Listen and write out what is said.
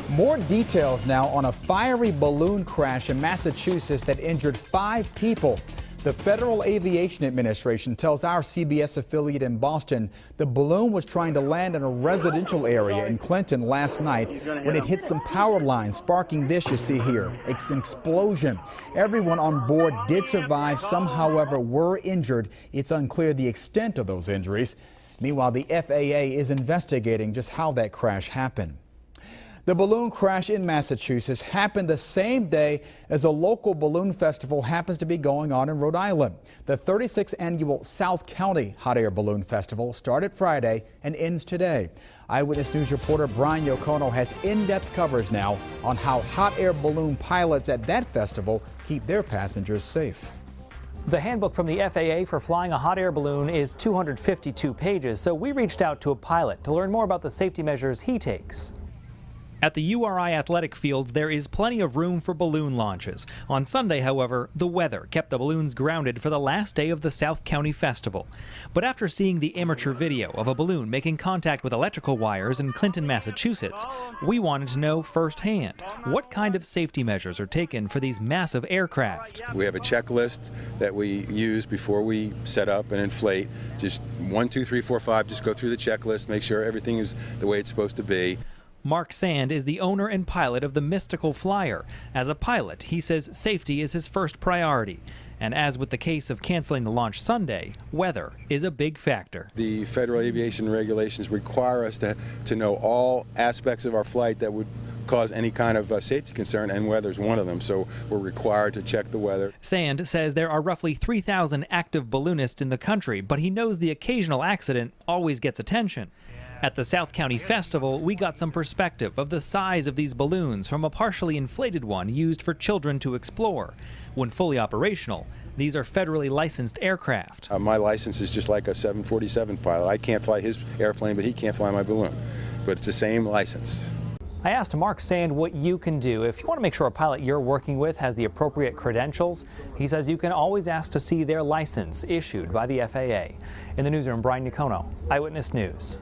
More details now on a fiery balloon crash in Massachusetts that injured 5 people. The Federal Aviation Administration tells our CBS affiliate in Boston the balloon was trying to land in a residential area in Clinton last night when it hit some power lines, sparking this you see here. It's an explosion. Everyone on board did survive. Some, however, were injured. It's unclear the extent of those injuries. Meanwhile, the FAA is investigating just how that crash happened. The balloon crash in Massachusetts happened the same day as a local balloon festival happens to be going on in Rhode Island. The 36th annual South County Hot Air Balloon Festival started Friday and ends today. Eyewitness News reporter Brian Yocono has in-depth coverage now on how hot air balloon pilots at that festival keep their passengers safe. The handbook from the FAA for flying a hot air balloon is 252 pages, so we reached out to a pilot to learn more about the safety measures he takes. At the URI athletic fields, there is plenty of room for balloon launches. On Sunday, however, the weather kept the balloons grounded for the last day of the South County Festival. But after seeing the amateur video of a balloon making contact with electrical wires in Clinton, Massachusetts, we wanted to know firsthand what kind of safety measures are taken for these massive aircraft. We have a checklist that we use before we set up and inflate. Just 1, 2, 3, 4, 5, just go through the checklist, make sure everything is the way it's supposed to be. Mark Sand is the owner and pilot of the Mystical Flyer. As a pilot, he says safety is his first priority. And as with the case of canceling the launch Sunday, weather is a big factor. The federal aviation regulations require us to know all aspects of our flight that would cause any kind of safety concern, and weather's one of them, so we're required to check the weather. Sand says there are roughly 3,000 active balloonists in the country, but he knows the occasional accident always gets attention. At the South County Festival, we got some perspective of the size of these balloons from a partially inflated one used for children to explore. When fully operational, these are federally licensed aircraft. My license is just like a 747 pilot. I can't fly his airplane, but he can't fly my balloon. But it's the same license. I asked Mark Sand what you can do if you want to make sure a pilot you're working with has the appropriate credentials. He says you can always ask to see their license issued by the FAA. In the newsroom, Brian Yocono, Eyewitness News.